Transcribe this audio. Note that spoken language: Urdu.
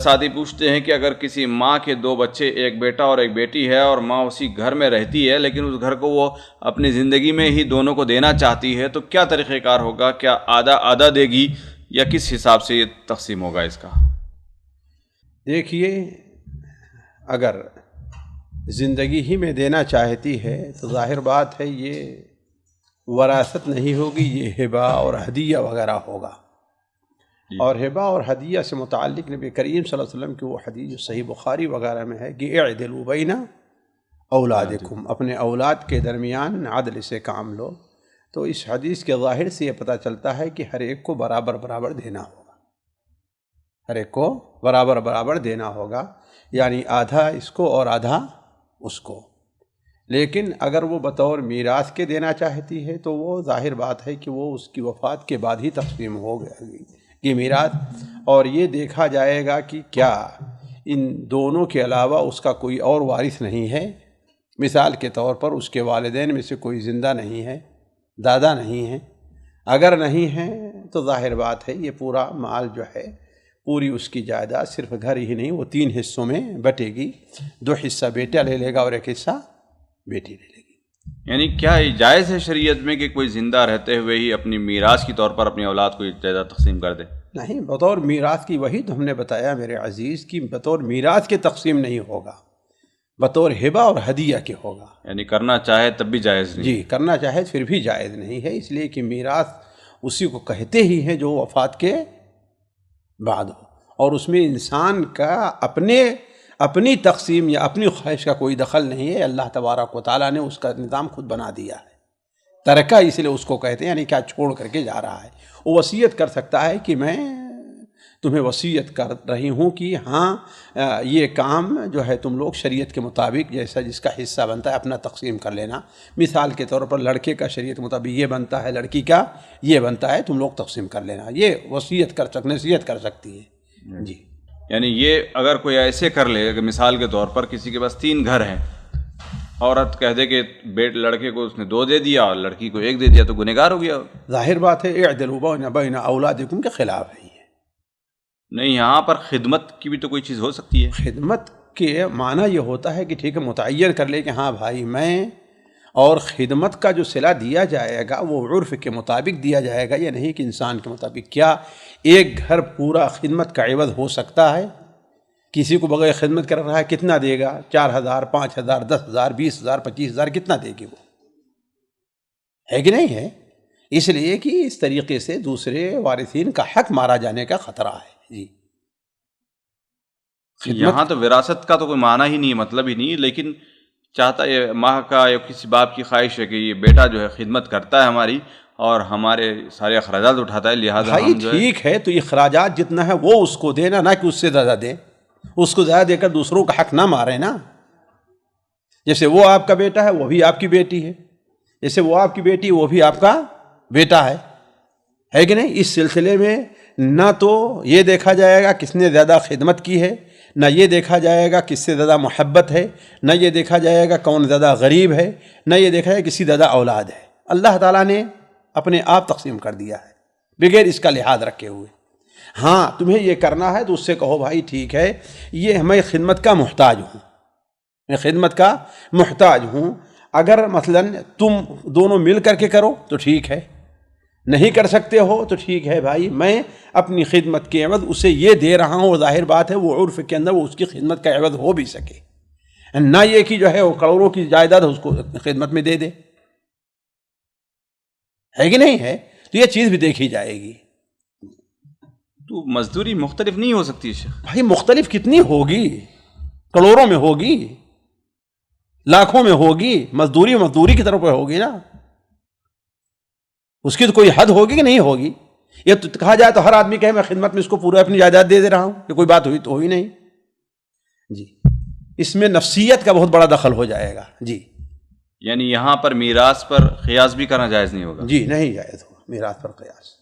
ساتھی پوچھتے ہیں کہ اگر کسی ماں کے دو بچے، ایک بیٹا اور ایک بیٹی ہے، اور ماں اسی گھر میں رہتی ہے لیکن اس گھر کو وہ اپنی زندگی میں ہی دونوں کو دینا چاہتی ہے، تو کیا طریقہ کار ہوگا؟ کیا آدھا آدھا دے گی یا کس حساب سے یہ تقسیم ہوگا اس کا؟ دیکھیے، اگر زندگی ہی میں دینا چاہتی ہے تو ظاہر بات ہے یہ وراثت نہیں ہوگی، یہ ہبہ اور ہدیہ وغیرہ ہوگا۔ اور ہبہ اور ہدیہ سے متعلق نبی کریم صلی اللہ علیہ وسلم کی وہ حدیث جو صحیح بخاری وغیرہ میں ہے کہ اعدلوا بین اولادکم، اپنے اولاد کے درمیان عدل سے کام لو۔ تو اس حدیث کے ظاہر سے یہ پتہ چلتا ہے کہ ہر ایک کو برابر برابر دینا ہوگا، ہر ایک کو برابر برابر دینا ہوگا، یعنی آدھا اس کو اور آدھا اس کو۔ لیکن اگر وہ بطور میراث کے دینا چاہتی ہے تو وہ ظاہر بات ہے کہ وہ اس کی وفات کے بعد ہی تقسیم ہو گئی یہ میراث، اور یہ دیکھا جائے گا کہ کیا ان دونوں کے علاوہ اس کا کوئی اور وارث نہیں ہے۔ مثال کے طور پر اس کے والدین میں سے کوئی زندہ نہیں ہے، دادا نہیں ہے۔ اگر نہیں ہے تو ظاہر بات ہے یہ پورا مال جو ہے، پوری اس کی جائیداد صرف گھر ہی نہیں، وہ 3 حصوں میں بٹے گی، 2 حصہ بیٹا لے لے گا اور 1 حصہ بیٹی لے لے گی۔ یعنی کیا جائز ہے شریعت میں کہ کوئی زندہ رہتے ہوئے ہی اپنی میراث کی طور پر اپنی اولاد کو جائیداد تقسیم کر دے؟ نہیں، بطور میراث کی، وہی تو ہم نے بتایا میرے عزیز کی، بطور میراث کے تقسیم نہیں ہوگا، بطور ہبہ اور ہدیہ کے ہوگا۔ یعنی کرنا چاہے تب بھی جائز نہیں؟ جی، کرنا چاہے پھر بھی جائز نہیں ہے، اس لیے کہ میراث اسی کو کہتے ہی ہیں جو وفات کے بعد ہو، اور اس میں انسان کا اپنی تقسیم یا اپنی خواہش کا کوئی دخل نہیں ہے۔ اللہ تبارک و تعالیٰ نے اس کا نظام خود بنا دیا ہے۔ ترکہ اس لیے اس کو کہتے ہیں، یعنی کیا چھوڑ کر کے جا رہا ہے۔ وہ وصیت کر سکتا ہے کہ میں تمہیں وصیت کر رہی ہوں کہ ہاں یہ کام جو ہے تم لوگ شریعت کے مطابق جیسا جس کا حصہ بنتا ہے اپنا تقسیم کر لینا۔ مثال کے طور پر لڑکے کا شریعت کے مطابق یہ بنتا ہے، لڑکی کا یہ بنتا ہے، تم لوگ تقسیم کر لینا۔ یہ وصیت نصیحت کر سکتی ہے۔ جی، یعنی یہ اگر کوئی ایسے کر لے کہ مثال کے طور پر کسی کے پاس 3 گھر ہیں، عورت کہہ دے کہ لڑکے کو اس نے 2 دے دیا اور لڑکی کو 1 دے دیا، تو گنہگار ہو گیا۔ ظاہر بات ہے اعدلوا بین اولادکم کے خلاف ہے یہ۔ نہیں، یہاں پر خدمت کی بھی تو کوئی چیز ہو سکتی ہے۔ خدمت کے معنی یہ ہوتا ہے کہ ٹھیک ہے، متعین کر لے کہ ہاں بھائی میں، اور خدمت کا جو صلہ دیا جائے گا وہ عرف کے مطابق دیا جائے گا، یہ نہیں کہ انسان کے مطابق۔ کیا ایک گھر پورا خدمت کا عوض ہو سکتا ہے؟ کسی کو بغیر خدمت کر رہا ہے کتنا دے گا؟ 4,000، 5,000، 10,000، 20,000، 25,000 کتنا دے گی وہ؟ ہے کہ نہیں ہے؟ اس لیے کہ اس طریقے سے دوسرے وارثین کا حق مارا جانے کا خطرہ ہے۔ جی، یہاں تو وراثت کا تو کوئی معنی ہی نہیں، مطلب ہی نہیں، لیکن چاہتا ہے ماں کا یا کسی باپ کی خواہش ہے کہ یہ بیٹا جو ہے خدمت کرتا ہے ہماری اور ہمارے سارے اخراجات اٹھاتا ہے، لہٰذا بھائی ٹھیک ہے تو اخراجات جتنا ہے وہ اس کو دینا، نہ کہ اس سے زیادہ دے۔ اس کو زیادہ دے کر دوسروں کا حق نہ مارے نا۔ جیسے وہ آپ کا بیٹا ہے وہ بھی آپ کی بیٹی ہے، جیسے وہ آپ کی بیٹی وہ بھی آپ کا بیٹا ہے کہ نہیں؟ اس سلسلے میں نہ تو یہ دیکھا جائے گا کس نے زیادہ خدمت کی ہے، نہ یہ دیکھا جائے گا کس سے زیادہ محبت ہے، نہ یہ دیکھا جائے گا کون زیادہ غریب ہے، نہ یہ دیکھا جائے کسی زیادہ اولاد ہے۔ اللہ تعالیٰ نے اپنے آپ تقسیم کر دیا ہے بغیر اس کا لحاظ رکھے ہوئے۔ ہاں تمہیں یہ کرنا ہے تو اس سے کہو بھائی ٹھیک ہے، یہ میں خدمت کا محتاج ہوں، میں خدمت کا محتاج ہوں۔ اگر مثلا تم دونوں مل کر کے کرو تو ٹھیک ہے، نہیں کر سکتے ہو تو ٹھیک ہے بھائی، میں اپنی خدمت کے عوض اسے یہ دے رہا ہوں، اور ظاہر بات ہے وہ عرف کے اندر وہ اس کی خدمت کا عوض ہو بھی سکے، نہ یہ کہ جو ہے وہ کروڑوں کی جائیداد اس کو خدمت میں دے دے، ہے کہ نہیں ہے؟ تو یہ چیز بھی دیکھی جائے گی۔ تو مزدوری مختلف نہیں ہو سکتی شیخ؟ بھائی مختلف کتنی ہوگی؟ کروڑوں میں ہوگی، لاکھوں میں ہوگی، مزدوری کی طرف ہوگی نا، اس کی تو کوئی حد ہوگی کہ نہیں ہوگی؟ یہ تو کہا جائے تو ہر آدمی کہے میں خدمت میں اس کو پورا اپنی جائیداد دے دے رہا ہوں، یہ کوئی بات ہوئی تو ہوئی نہیں۔ جی، اس میں نفسیت کا بہت بڑا دخل ہو جائے گا۔ جی، یعنی یہاں پر میراث پر قیاس بھی کرنا جائز نہیں ہوگا؟ جی نہیں جائز ہوگا میراث پر قیاس۔